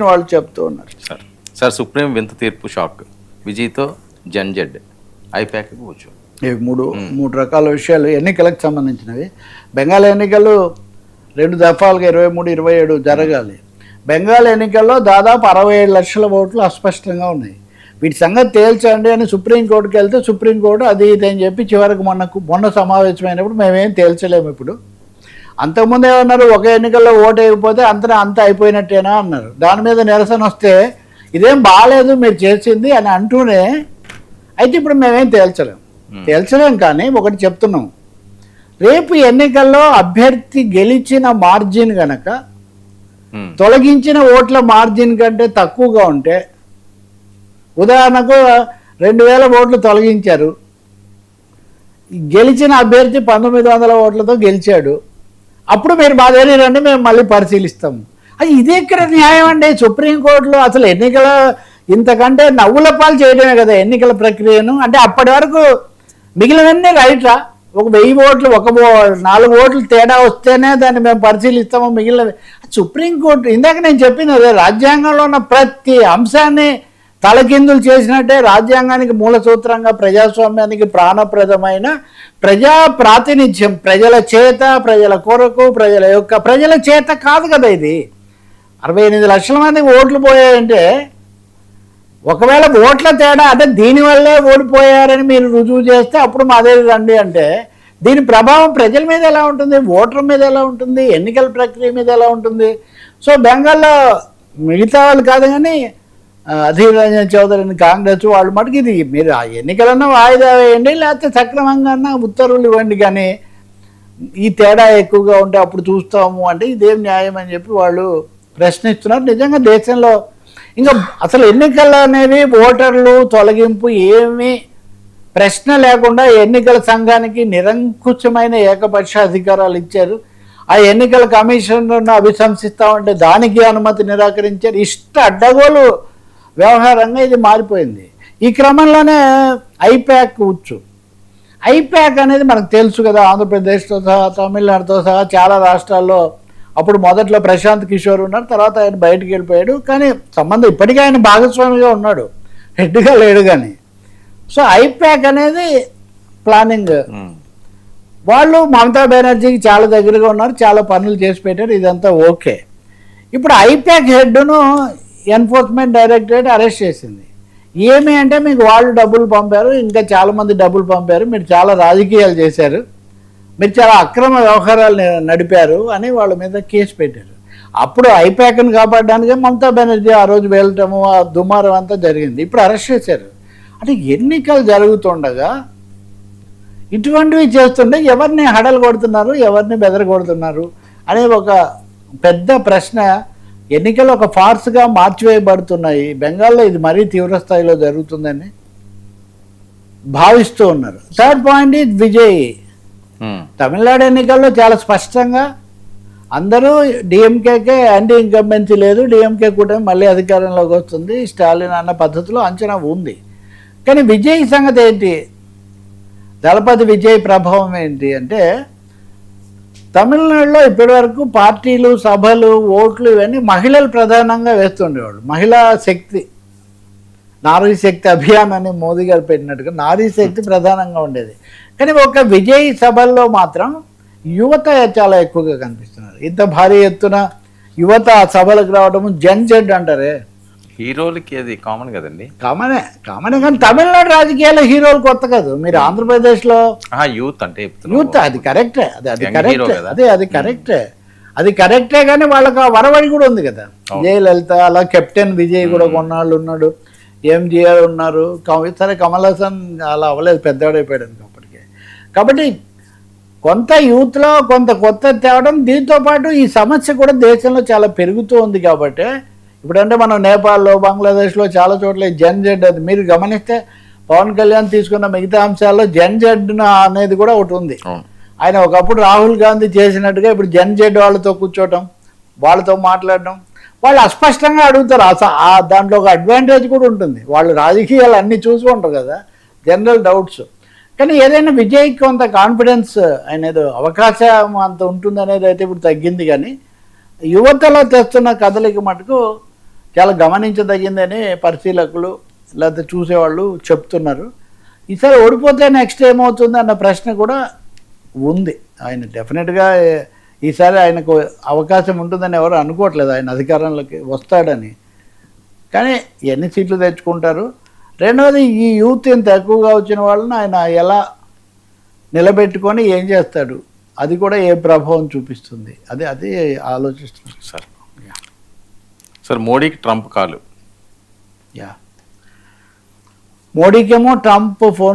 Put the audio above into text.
వాళ్ళు చెప్తూ ఉన్నారు. సార్ సుప్రీం వింత తీర్పు షాక్, విజయ్తో జెడ్ ఐప్యాక్ కూర్చో. ఇవి మూడు రకాల విషయాలు ఎన్నికలకు సంబంధించినవి. బెంగాల్ ఎన్నికలు 2 దఫాలుగా 23, 27 జరగాలి. బెంగాల్ ఎన్నికల్లో దాదాపు 67 లక్షల ఓట్లు అస్పష్టంగా ఉన్నాయి. వీటి సంగతి తేల్చండి అని సుప్రీంకోర్టుకి వెళ్తే సుప్రీంకోర్టు అది ఇది అని చెప్పి చివరికి మొన్న సమావేశమైనప్పుడు మేమేం తేల్చలేము. ఇప్పుడు అంతకుముందు ఏమన్నారు, ఒక ఎన్నికల్లో ఓటు వేయకపోతే అంత అయిపోయినట్టేనా అన్నారు. దాని మీద నిరసన వస్తే ఇదేం బాగాలేదు మీరు చేసింది అని అంటూనే, అయితే ఇప్పుడు మేమేం తేల్చలేం కానీ ఒకటి చెప్తున్నాం, రేపు ఎన్నికల్లో అభ్యర్థి గెలిచిన మార్జిన్ గనక తొలగించిన ఓట్ల మార్జిన్ కంటే తక్కువగా ఉంటే, ఉదాహరణకు 2000 ఓట్లు తొలగించారు, గెలిచిన అభ్యర్థి 1900 ఓట్లతో గెలిచాడు, అప్పుడు మీరు మా దగ్గర రండి మేము మళ్ళీ పరిశీలిస్తాము. అది ఇదే ఇక్కడ న్యాయం అండి. సుప్రీంకోర్టులో అసలు ఎన్నికల ఇంతకంటే నవ్వుల పాలు చేయడమే కదా ఎన్నికల ప్రక్రియను. అంటే అప్పటి వరకు మిగిలినవన్నీ రైట్రా, ఒక 1000 ఓట్లు 4 ఓట్లు తేడా వస్తేనే దాన్ని మేము పరిశీలిస్తాము, మిగిలినవి సుప్రీంకోర్టు. ఇందాక నేను చెప్పింది అదే, రాజ్యాంగంలో ఉన్న ప్రతి అంశాన్ని తలకిందులు చేసినట్టే. రాజ్యాంగానికి మూల సూత్రంగా ప్రజాస్వామ్యానికి ప్రాణప్రదమైన ప్రజా ప్రాతినిధ్యం, ప్రజల చేత, ప్రజల కొరకు, ప్రజల చేత కాదు కదా ఇది. 68 లక్షల మందికి ఓట్లు పోయాయంటే, ఒకవేళ ఓట్ల తేడా అంటే దీనివల్లే ఓడిపోయారని మీరు రుజువు చేస్తే అప్పుడు మా దగ్గర రండి అంటే, దీని ప్రభావం ప్రజల మీద ఎలా ఉంటుంది, ఓటర్ మీద ఎలా ఉంటుంది, ఎన్నికల ప్రక్రియ మీద ఎలా ఉంటుంది? సో బెంగాల్లో మిగతా వాళ్ళు కాదు కానీ అధీర్ రంజన్ చౌదరిని కాంగ్రెస్ వాళ్ళు మటుకు ఇది మీరు ఆ ఎన్నికలన్నా వాయిదా వేయండి, లేకపోతే సక్రమంగా ఉత్తర్వులు ఇవ్వండి, కానీ ఈ తేడా ఎక్కువగా ఉంటే అప్పుడు చూస్తాము అంటే ఇదేం న్యాయం అని చెప్పి వాళ్ళు ప్రశ్నిస్తున్నారు. నిజంగా దేశంలో ఇంకా అసలు ఎన్నికలు అనేవి ఓటర్లు తొలగింపు ఏమీ ప్రశ్న లేకుండా ఎన్నికల సంఘానికి నిరంకుశమైన ఏకపక్ష అధికారాలు ఇచ్చారు. ఆ ఎన్నికల కమిషన్ను అభిశంసిస్తామంటే దానికి అనుమతి నిరాకరించారు. అడ్డగోలు వ్యవహారంగా ఇది మారిపోయింది. ఈ క్రమంలోనే ఐప్యాక్ ఐప్యాక్ అనేది మనకు తెలుసు కదా, ఆంధ్రప్రదేశ్తో సహా తమిళనాడుతో సహా చాలా రాష్ట్రాల్లో అప్పుడు మొదట్లో ప్రశాంత్ కిషోర్ ఉన్నారు, తర్వాత ఆయన బయటకు వెళ్ళిపోయాడు. కానీ సంబంధం ఇప్పటికీ ఆయన భాగస్వామిగా ఉన్నాడు, హెడ్గా లేడు కానీ. సో ఐప్యాక్ అనేది ప్లానింగ్. వాళ్ళు మమతా బెనర్జీకి చాలా దగ్గరగా ఉన్నారు, చాలా పనులు చేసి పెట్టారు, ఇదంతా ఓకే. ఇప్పుడు ఐప్యాక్ హెడ్ను ఎన్ఫోర్స్మెంట్ డైరెక్టరేట్ అరెస్ట్ చేసింది. ఏమి అంటే మీకు వాళ్ళు డబ్బులు పంపారు, ఇంకా చాలామంది డబ్బులు పంపారు, మీరు చాలా రాజకీయాలు చేశారు, మీరు చాలా అక్రమ వ్యవహారాలు నడిపారు అని వాళ్ళ మీద కేసు పెట్టారు. అప్పుడు ఐప్యాక్ని కాపాడడానికి మమతా బెనర్జీ ఆ రోజు వెళ్ళటము, ఆ దుమారం అంతా జరిగింది. ఇప్పుడు అరెస్ట్ చేశారు. అంటే ఎన్నికలు జరుగుతుండగా ఇటువంటివి చేస్తుంటే ఎవరిని హడలు కొడుతున్నారు, ఎవరిని బెదరగొడుతున్నారు అనే ఒక పెద్ద ప్రశ్న ఎన్నికలు ఒక ఫార్స్గా మార్చివేయబడుతున్నాయి. బెంగాల్లో ఇది మరీ తీవ్ర స్థాయిలో జరుగుతుందని భావిస్తూ ఉన్నారు. Third point is Vijay. Tamil Nadu ఎన్నికల్లో చాలా స్పష్టంగా అందరూ డిఎంకేకే యాంటీ ఇన్కంబెన్సీ లేదు, డిఎంకే కూటమి మళ్ళీ అధికారంలోకి వస్తుంది స్టాలిన్ అన్న పద్ధతిలో అంచనా ఉంది. కానీ విజయ్ సంగతి ఏంటి, దళపతి విజయ్ ప్రభావం ఏంటి అంటే, తమిళనాడులో ఇప్పటివరకు పార్టీలు, సభలు, ఓట్లు ఇవన్నీ మహిళలు ప్రధానంగా వేస్తుండేవాళ్ళు. మహిళా శక్తి, నారీ శక్తి అభియాన్ అని మోదీ గారు పెట్టినట్టుగా నారీ శక్తి ప్రధానంగా ఉండేది. కానీ ఒక విజయ్ సభల్లో మాత్రం యువత చాలా ఎక్కువగా కనిపిస్తున్నారు. ఇంత భారీ ఎత్తున యువత సభలకు రావడము, జెడ్ అంటారే, హీరోలకి అది కామన్ కదండి. కామనే కానీ తమిళనాడు రాజకీయాల్లో హీరోలు కొత్త కాదు. మీరు ఆంధ్రప్రదేశ్లో యూత్ అంటే యూత్ అది కరెక్టే, అది కరెక్టే కానీ వాళ్ళకి ఆ వరవడి కూడా ఉంది కదా. జయలలిత, అలా కెప్టెన్ విజయ్ కూడా కొన్నాళ్ళు ఉన్నాడు, ఎంజిఆర్ ఉన్నారు, సరే కమల్ హాసన్ అలా అవ్వలేదు, పెద్దవాడైపోయాడు అప్పటికే. కాబట్టి కొంత యూత్లో కొంత కొత్త తేవడం, దీంతో పాటు ఈ సమస్య కూడా దేశంలో చాలా పెరుగుతూ ఉంది. కాబట్టి ఇప్పుడంటే మనం నేపాల్లో, బంగ్లాదేశ్లో చాలా చోట్ల జెడ్ అది మీరు గమనిస్తే పవన్ కళ్యాణ్ తీసుకున్న మిగతా అంశాల్లో జెడ్ అనేది కూడా ఒకటి ఉంది. ఆయన ఒకప్పుడు రాహుల్ గాంధీ చేసినట్టుగా ఇప్పుడు జెడ్ వాళ్ళతో కూర్చోవటం, వాళ్ళతో మాట్లాడడం, వాళ్ళు అస్పష్టంగా అడుగుతారు. దాంట్లో ఒక అడ్వాంటేజ్ కూడా ఉంటుంది, వాళ్ళు రాజకీయాలు అన్నీ చూసుకుంటారు కదా, జనరల్ డౌట్స్. కానీ ఏదైనా విజయ్కి కొంత కాన్ఫిడెన్స్ అనేది అవకాశం అంత ఉంటుంది అనేది అయితే ఇప్పుడు తగ్గింది. కానీ యువతలో తెస్తున్న కదలిక మటుకు చాలా గమనించదగిందని పరిశీలకులు లేకపోతే చూసేవాళ్ళు చెప్తున్నారు. ఈసారి ఓడిపోతే నెక్స్ట్ ఏమవుతుంది అన్న ప్రశ్న కూడా ఉంది. ఆయన డెఫినెట్గా ఈసారి ఆయనకు అవకాశం ఉంటుందని ఎవరు అనుకోవట్లేదు, ఆయన అధికారంలోకి వస్తాడని. కానీ ఎన్ని సీట్లు తెచ్చుకుంటారు, రెండవది ఈ యూత్ ఇంత ఎక్కువగా వచ్చిన వాళ్ళని ఆయన ఎలా నిలబెట్టుకొని ఏం చేస్తాడు, అది కూడా ఏ ప్రభావం చూపిస్తుంది, అది ఆలోచిస్తున్నాం సార్. సార్ మోడీకి ట్రంప్ కాలు. మోడీకేమో ట్రంప్ ఫోన్